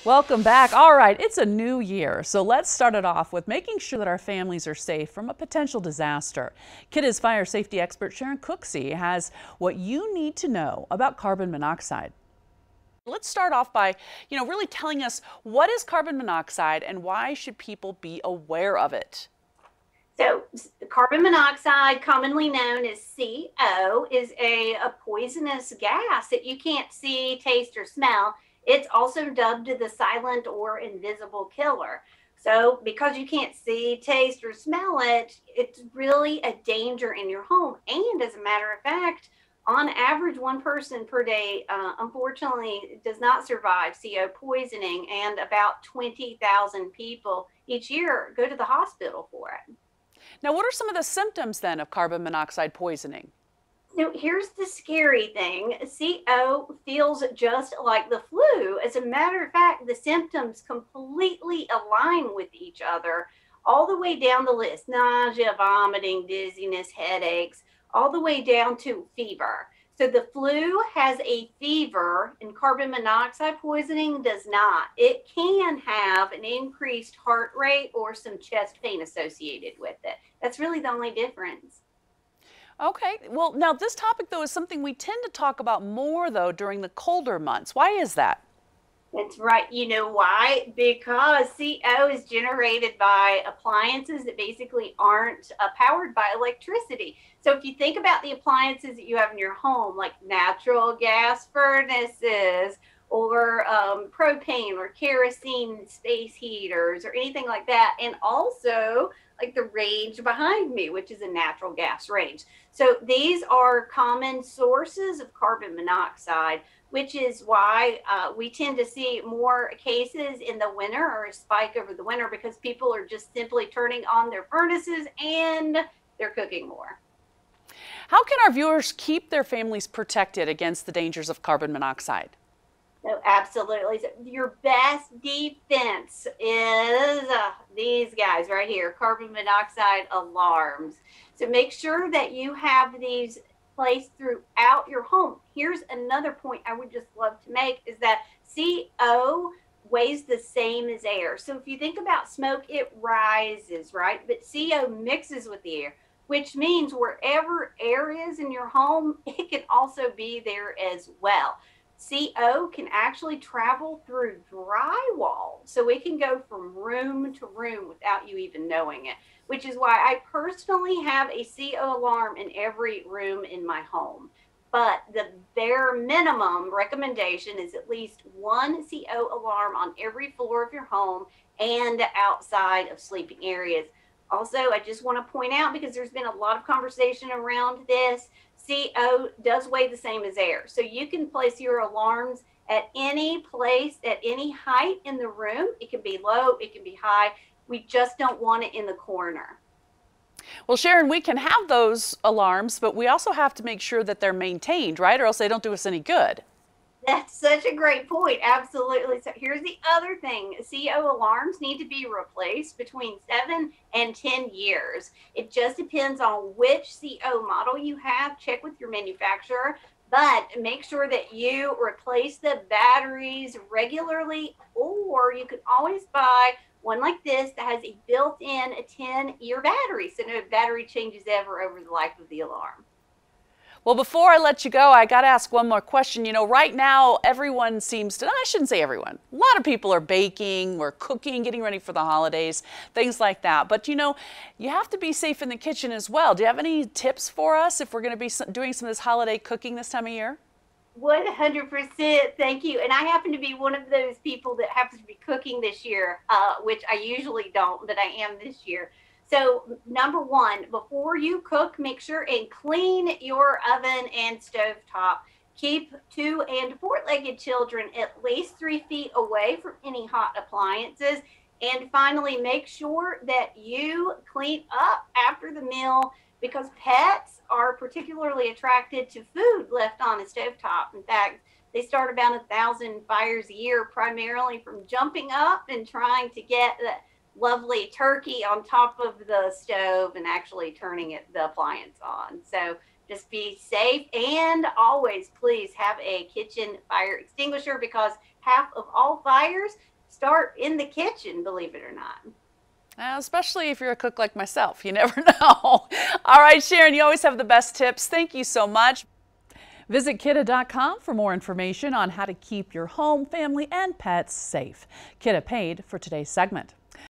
Welcome back. All right, it's a new year, so let's start it off with making sure that our families are safe from a potential disaster. Kidda's fire safety expert Sharon Cooksey has what you need to know about carbon monoxide. Let's start off by, really telling us what is carbon monoxide and why should people be aware of it? So carbon monoxide, commonly known as CO, is a poisonous gas that you can't see, taste, or smell. It's also dubbed the silent or invisible killer. So because you can't see, taste, or smell it, it's really a danger in your home. And as a matter of fact, on average, one person per day, unfortunately, does not survive CO poisoning, and about 20,000 people each year go to the hospital for it. Now, what are some of the symptoms then of carbon monoxide poisoning? Now, here's the scary thing. CO feels just like the flu. As a matter of fact, the symptoms completely align with each other, all the way down the list: nausea, vomiting, dizziness, headaches, all the way down to fever. So the flu has a fever, and carbon monoxide poisoning does not. It can have an increased heart rate or some chest pain associated with it. That's really the only difference. Okay, well, now this topic though is something we tend to talk about more though during the colder months. Why is that? That's right. You know why? Because CO is generated by appliances that basically aren't powered by electricity. So if you think about the appliances that you have in your home, like natural gas furnaces or propane or kerosene space heaters or anything like that, and also like the range behind me, which is a natural gas range. So these are common sources of carbon monoxide, which is why we tend to see more cases in the winter, or a spike over the winter, because people are just simply turning on their furnaces and they're cooking more. How can our viewers keep their families protected against the dangers of carbon monoxide? No, absolutely. So your best defense is these guys right here, carbon monoxide alarms. So make sure that you have these placed throughout your home. Here's another point I would just love to make is that CO weighs the same as air. So if you think about smoke, it rises, right? But CO mixes with the air, which means wherever air is in your home, it can also be there as well. CO can actually travel through drywall. So it can go from room to room without you even knowing it, which is why I personally have a CO alarm in every room in my home. But the bare minimum recommendation is at least one CO alarm on every floor of your home and outside of sleeping areas. Also, I just want to point out, because there's been a lot of conversation around this, CO does weigh the same as air. So you can place your alarms at any place, at any height in the room. It can be low, it can be high. We just don't want it in the corner. Well, Sharon, we can have those alarms, but we also have to make sure that they're maintained, right? Or else they don't do us any good. That's such a great point. Absolutely. So here's the other thing. CO alarms need to be replaced between 7 and 10 years. It just depends on which CO model you have. Check with your manufacturer, but make sure that you replace the batteries regularly, or you can always buy one like this that has a built-in 10-year battery. So no battery changes ever over the life of the alarm. Well, before I let you go, I got to ask one more question. Right now, everyone seems to, I shouldn't say everyone, a lot of people are baking or cooking, getting ready for the holidays, things like that. But, you have to be safe in the kitchen as well. Do you have any tips for us if we're going to be doing some of this holiday cooking this time of year? 100%. Thank you. And I happen to be one of those people that happens to be cooking this year, which I usually don't, but I am this year. So number one, before you cook, make sure and clean your oven and stove top. Keep 2- and 4-legged children at least 3 feet away from any hot appliances. And finally, make sure that you clean up after the meal, because pets are particularly attracted to food left on the stovetop. In fact, they start about 1,000 fires a year, primarily from jumping up and trying to get the lovely turkey on top of the stove and actually turning the appliance on. So Just be safe, and always please have a kitchen fire extinguisher, because half of all fires start in the kitchen, believe it or not. Especially if you're a cook like myself, you never know. All right, Sharon, you always have the best tips. Thank you so much. Visit Kidda.com for more information on how to keep your home, family, and pets safe. Kidda paid for today's segment.